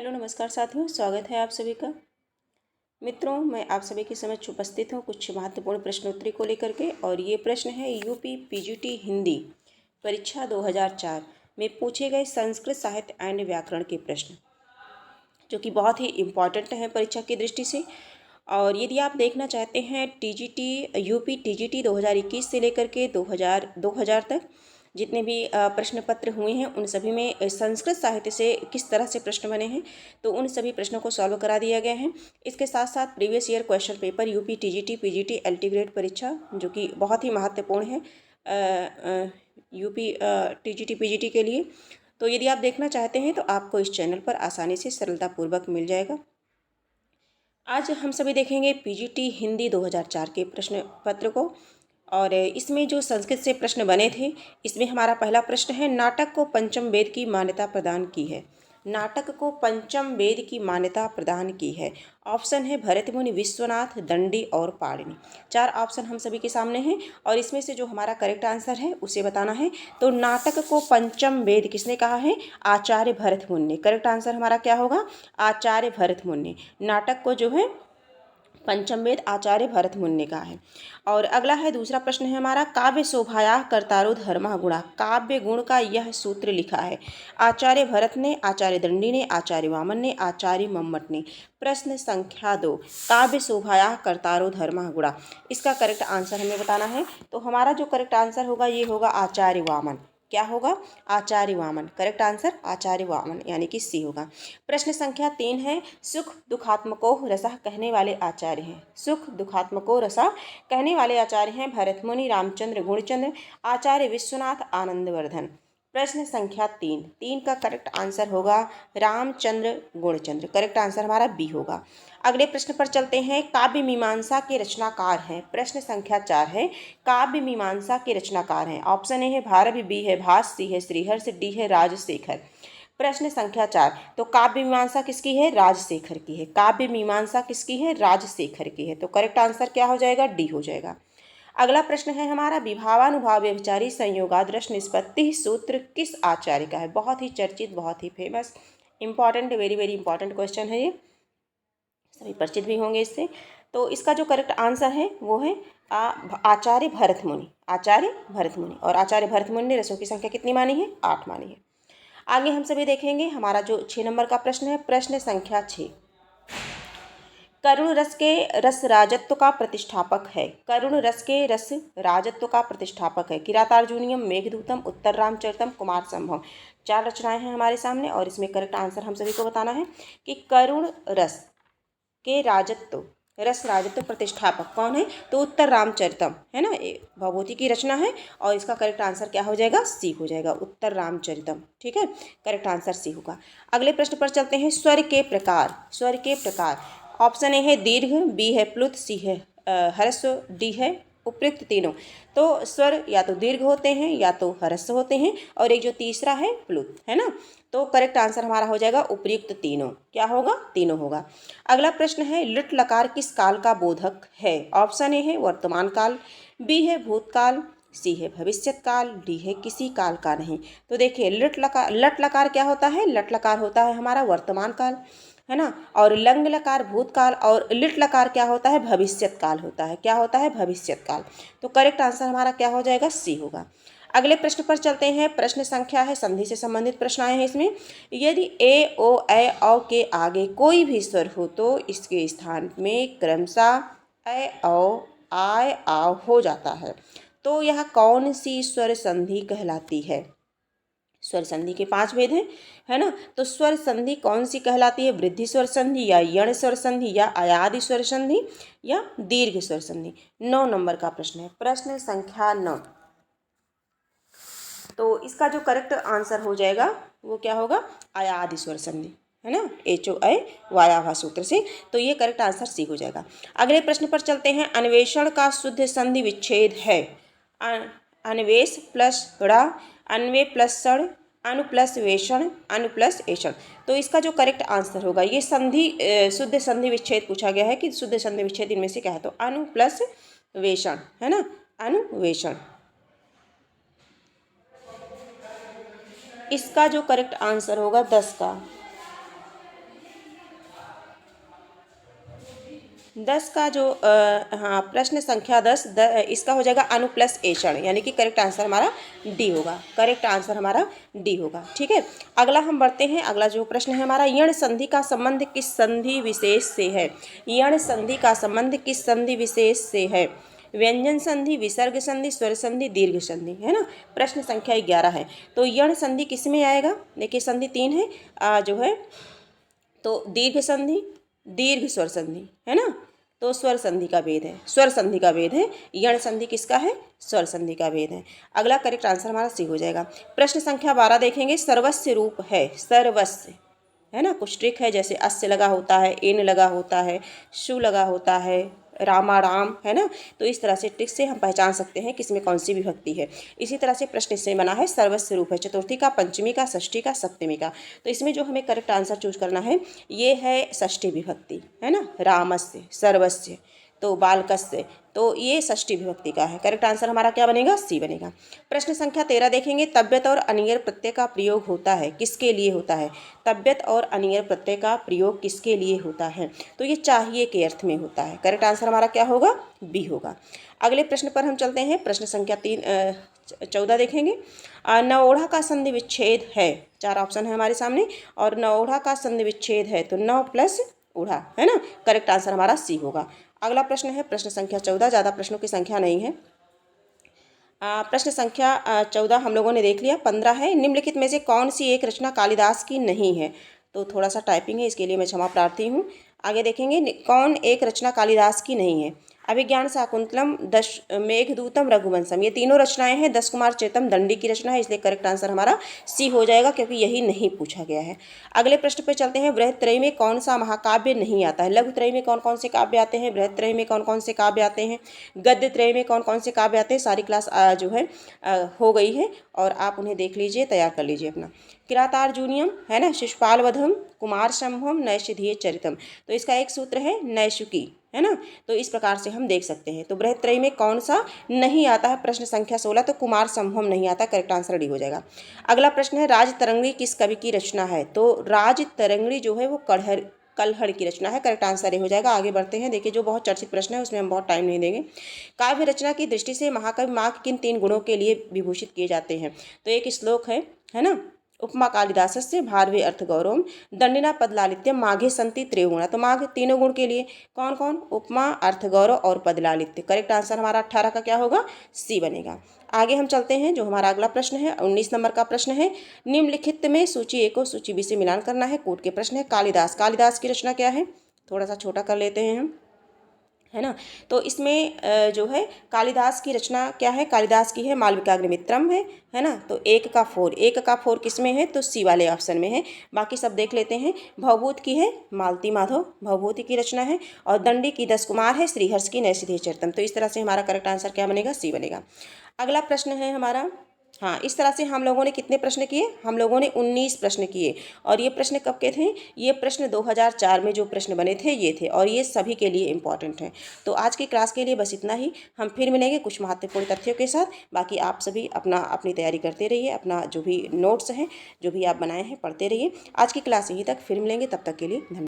Hello नमस्कार साथियों, स्वागत है आप सभी का। मित्रों, मैं आप सभी के समक्ष उपस्थित हूँ कुछ महत्वपूर्ण प्रश्नोत्तरी को लेकर के। और ये प्रश्न है यूपी पीजीटी हिंदी परीक्षा 2004 में पूछे गए संस्कृत साहित्य एंड व्याकरण के प्रश्न, जो कि बहुत ही इम्पॉर्टेंट हैं परीक्षा की दृष्टि से। और यदि आप देखना चाहते हैं यूपी टीजीटी 2021 से लेकर के 2000 तक जितने भी प्रश्न पत्र हुए हैं, उन सभी में संस्कृत साहित्य से किस तरह से प्रश्न बने हैं, तो उन सभी प्रश्नों को सॉल्व करा दिया गया है। इसके साथ साथ previous year question paper UP TGT PGT LT grade परीक्षा, जो कि बहुत ही महत्वपूर्ण है यूपी टीजीटी पीजीटी के लिए। तो यदि आप देखना चाहते हैं तो आपको इस चैनल पर आसानी से सरलतापूर्वक मिल जाएगा। आज हम सभी देखेंगे पीजीटी हिंदी 2004 के प्रश्न पत्र को। और इसमें जो संस्कृत से प्रश्न बने थे, इसमें हमारा पहला प्रश्न है, नाटक को पंचम वेद की मान्यता प्रदान की है। नाटक को पंचम वेद की मान्यता प्रदान की है। ऑप्शन है भरतमुनि, विश्वनाथ, दंडी और पाणिनि। 4 ऑप्शन हम सभी के सामने हैं और इसमें से जो हमारा करेक्ट आंसर है उसे बताना है। तो नाटक को पंचम वेद किसने कहा है? आचार्य भरतमुनि ने। करेक्ट आंसर हमारा क्या होगा? आचार्य भरतमुनि ने नाटक को जो है पंचम वेद आचार्य भरतमुनि ने कहा है। और अगला है, दूसरा प्रश्न है हमारा, काव्य शोभाया कर्तारो धर्मा गुणा। काव्य गुण का यह सूत्र लिखा है। आचार्य भरत ने, आचार्य दंडी ने, आचार्य वामन ने, आचार्य मम्मट ने। प्रश्न संख्या 2, काव्य शोभाया कर्तारो धर्मा गुणा। इसका करेक्ट आंसर हमें बताना है। तो हमारा जो करेक्ट आंसर होगा ये होगा आचार्य वामन। क्या होगा? आचार्य वामन। करेक्ट आंसर आचार्य वामन, यानी कि सी होगा। प्रश्न संख्या 3 है, सुख दुखात्मको रसः कहने वाले आचार्य हैं। सुख दुखात्मको रसः कहने वाले आचार्य हैं भरतमुनि, रामचंद्र, गुणचंद्र, आचार्य विश्वनाथ, आनंदवर्धन। प्रश्न संख्या 3 का करेक्ट आंसर होगा रामचंद्र, गुणचंद्र। करेक्ट आंसर हमारा बी होगा। अगले प्रश्न पर चलते हैं, काव्य मीमांसा के रचनाकार हैं। प्रश्न संख्या 4 है, काव्य मीमांसा के रचनाकार हैं। ऑप्शन ए है भारवि, बी है भास, सी है श्रीहर्ष, डी है राजशेखर। प्रश्न संख्या 4, तो काव्य मीमांसा किसकी है? राजशेखर की है। काव्य मीमांसा किसकी है? राजशेखर की है। तो करेक्ट आंसर क्या हो जाएगा? डी हो जाएगा। अगला प्रश्न है हमारा, विभावानुभाव व्यभिचारी संयोगादृश निष्पत्ति सूत्र किस आचार्य का है? बहुत ही चर्चित, बहुत ही famous, important, very very important question है ये, सभी परिचित भी होंगे इससे। तो इसका जो करेक्ट आंसर है वो है आचार्य भरतमुनि। आचार्य भरतमुनि। और आचार्य भरतमुनि ने रसों की संख्या कितनी मानी है? 8 मानी है। आगे हम सभी देखेंगे हमारा जो 6 नंबर का प्रश्न है, प्रश्न संख्या 6, करुण रस के रस राजत्व का प्रतिष्ठापक है। करुण रस के रस राजत्व का प्रतिष्ठापक है। किरातार्जुनीयम, मेघदूतम, उत्तर रामचरितम, कुमार संभवम। 4 रचनाएं हैं हमारे सामने और इसमें करेक्ट आंसर हम सभी को बताना है कि करुण रस के राजत्व, रस राजत्व प्रतिष्ठापक कौन है? तो उत्तर रामचरितम है ना, भभूति की रचना है। और इसका करेक्ट आंसर क्या हो जाएगा? सी हो जाएगा, उत्तर रामचरितम। ठीक है, करेक्ट आंसर सी होगा। अगले प्रश्न पर चलते हैं, स्वर के प्रकार। स्वर के प्रकार, ऑप्शन ए है दीर्घ, बी है प्लुत, सी है ह्रस्व, डी है उपयुक्त तीनों। तो स्वर या तो दीर्घ होते हैं या तो ह्रस्व होते हैं, और एक जो तीसरा है प्लुत, है ना। तो करेक्ट आंसर हमारा हो जाएगा उपयुक्त तीनों। क्या होगा? तीनों होगा। अगला प्रश्न है, लुट लकार किस काल का बोधक है? ऑप्शन ए है वर्तमान काल, बी है भूतकाल, सी है भविष्यत काल, डी है किसी काल का नहीं। तो देखिए, लट लकार क्या होता है? लट लकार होता है हमारा वर्तमान काल, है ना। और लंग लकार भूतकाल, और लिट लकार क्या होता है? भविष्यत काल होता है। क्या होता है? भविष्यत काल। तो करेक्ट आंसर हमारा क्या हो जाएगा? सी होगा। अगले प्रश्न पर चलते हैं। प्रश्न संख्या है, संधि से संबंधित प्रश्न आए हैं इसमें। यदि ए ओ ए औ के आगे कोई भी स्वर हो तो इसके स्थान में क्रमशः ए औ आय आव हो जाता है। तो यह कौन सी स्वर संधि कहलाती है? स्वर संधि के 5 भेद हैं, है ना। तो स्वर संधि कौन सी कहलाती है? वृद्धि स्वर संधि, या यण स्वर संधि, या अयादि स्वर संधि, या दीर्घ स्वर संधि। 9 नंबर का प्रश्न है, प्रश्न संख्या 9। तो इसका जो करेक्ट आंसर हो जाएगा वो क्या होगा? अयादि स्वर संधि, है ना, HOI वायाभा सूत्र से। तो ये करेक्ट आंसर सी हो जाएगा। अगले प्रश्न पर चलते हैं, अन्वेषण का शुद्ध संधि विच्छेद है। अन्वेष प्लस ड़ा, अन्वे प्लस सड़, अनु प्लस वेषण, अनु प्लस एषण। तो इसका जो करेक्ट आंसर होगा, ये संधि शुद्ध संधि विच्छेद पूछा गया है कि शुद्ध संधि विच्छेद इनमें से क्या है? तो अनु प्लस वेषण, है ना, अनुवेषण। इसका जो करेक्ट आंसर होगा 10 का, 10 का जो हाँ प्रश्न संख्या 10 इसका हो जाएगा अनु प्लस एषण, यानी कि करेक्ट आंसर हमारा डी होगा। करेक्ट आंसर हमारा डी होगा। ठीक है, अगला हम बढ़ते हैं। अगला जो प्रश्न है हमारा, यण संधि का संबंध किस संधि विशेष से है? यण संधि का संबंध किस संधि विशेष से है? व्यंजन संधि, विसर्ग संधि, स्वर संधि, दीर्घ संधि, है ना। प्रश्न संख्या 11 है। तो यण संधि किस में आएगा? देखिए संधि 3 है जो है, तो दीर्घ संधि, दीर्घ स्वर संधि, है ना। तो स्वर संधि का भेद है, स्वर संधि का भेद है। यण संधि किसका है? स्वर संधि का भेद है। अगला करेक्ट आंसर हमारा सी हो जाएगा। प्रश्न संख्या 12 देखेंगे। सर्वस्य रूप है, सर्वस्य, है ना। कुछ ट्रिक है, जैसे अस्य लगा होता है, एन लगा होता है, शु लगा होता है, रामा राम, है ना। तो इस तरह से ट्रिक से हम पहचान सकते हैं किसमें कौन सी विभक्ति है। इसी तरह से प्रश्न इससे बना है, सर्वस्य रूप है चतुर्थी का, पंचमी का, षष्ठी का, सप्तमी का। तो इसमें जो हमें करेक्ट आंसर चूज करना है ये है षष्ठी विभक्ति, है ना। रामस्य, सर्वस्य, तो बालकस्य, तो ये षष्ठी विभक्ति का है। करेक्ट आंसर हमारा क्या बनेगा? सी बनेगा। प्रश्न संख्या 13 देखेंगे। तव्यत और अनियर प्रत्यय का प्रयोग होता है, किसके लिए होता है? तव्यत और अनियर प्रत्यय का प्रयोग किसके लिए होता है? तो ये चाहिए के अर्थ में होता है। करेक्ट आंसर हमारा क्या होगा? बी होगा। अगले प्रश्न पर हम चलते हैं। प्रश्न संख्या 14 देखेंगे। नवोढ़ा का संधि विच्छेद है, 4 ऑप्शन है हमारे सामने, और नवोढ़ा का संधि विच्छेद है तो नव प्लस ओढ़ा, है ना। करेक्ट आंसर हमारा सी होगा। अगला प्रश्न है प्रश्न संख्या 14, ज़्यादा प्रश्नों की संख्या नहीं है। प्रश्न संख्या 14 हम लोगों ने देख लिया। 15 है। निम्नलिखित में से कौन सी एक रचना कालिदास की नहीं है? तो थोड़ा सा टाइपिंग है, इसके लिए मैं क्षमा प्रार्थी हूँ। आगे देखेंगे, कौन एक रचना कालिदास की नहीं है? अभिज्ञान शाकुंतलम, मेघदूतम, रघुवंशम, ये तीनों रचनाएं हैं। 10 कुमार चेतम दंडी की रचना है, इसलिए करेक्ट आंसर हमारा सी हो जाएगा, क्योंकि यही नहीं पूछा गया है। अगले प्रश्न पे चलते हैं। बृहत्त्रयी में कौन सा महाकाव्य नहीं आता है? लघुत्रयी में कौन कौन से काव्य आते हैं? बृहत्त्रयी में कौन कौन से काव्य आते हैं? गद्यत्रयी में कौन कौन से काव्य आते हैं? सारी क्लास जो है हो गई है, और आप उन्हें देख लीजिए, तैयार कर लीजिए अपना। किरातार्जुनीयम, है ना, शिशुपाल वधम, कुमार संभवम, नैषधीय चरितम। तो इसका एक सूत्र है नैशुकी, है ना। तो इस प्रकार से हम देख सकते हैं। तो बृहत्त्रयी में कौन सा नहीं आता है? प्रश्न संख्या 16, तो कुमार संभवम नहीं आता। करेक्ट आंसर डी हो जाएगा। अगला प्रश्न है, राजतरंगिणी किस कवि की रचना है? तो राजतरंगिणी जो है वो कल्हड़ की रचना है। करेक्ट आंसर ए हो जाएगा। आगे बढ़ते हैं। देखिए जो बहुत चर्चित प्रश्न है उसमें हम बहुत टाइम नहीं देंगे। काव्य रचना की दृष्टि से महाकवि माघ किन 3 गुणों के लिए विभूषित किए जाते हैं? तो एक श्लोक है ना, उपमा कालिदासस्य भारवे अर्थ गौरवम, दंडिना पद लालित्यम, माघे संति त्रयोगुणा। तो माघ तीनों गुण के लिए कौन कौन? उपमा, अर्थ गौरव और पद लालित्य। करेक्ट आंसर हमारा 18 का क्या होगा? सी बनेगा। आगे हम चलते हैं। जो हमारा अगला प्रश्न है 19 नंबर का प्रश्न है। निम्नलिखित में सूची ए को सूची बी से मिलान करना है। कूट के प्रश्न है। कालिदास, कालिदास की रचना क्या है? थोड़ा सा छोटा कर लेते हैं हम, है ना। तो इसमें जो है कालिदास की रचना क्या है? कालिदास की है मालविकाग्निमित्रम, है ना। तो एक का फोर किस में है? तो सी वाले ऑप्शन में है। बाकी सब देख लेते हैं। भवभूत की है मालती माधव, भवभूति की रचना है, और दंडी की 10 कुमार है, श्रीहर्ष की नैषधीय चरितम। तो इस तरह से हमारा करेक्ट आंसर क्या बनेगा? सी बनेगा। अगला प्रश्न है हमारा, हाँ, इस तरह से हम लोगों ने कितने प्रश्न किए? हम लोगों ने 19 प्रश्न किए। और ये प्रश्न कब के थे? ये प्रश्न 2004 में जो प्रश्न बने थे ये थे, और ये सभी के लिए इंपॉर्टेंट हैं। तो आज की क्लास के लिए बस इतना ही। हम फिर मिलेंगे कुछ महत्वपूर्ण तथ्यों के साथ। बाकी आप सभी अपनी तैयारी करते रहिए, अपना जो भी नोट्स हैं, जो भी आप बनाए हैं, पढ़ते रहिए। आज की क्लास यहीं तक, फिर मिलेंगे, तब तक के लिए धन्यवाद।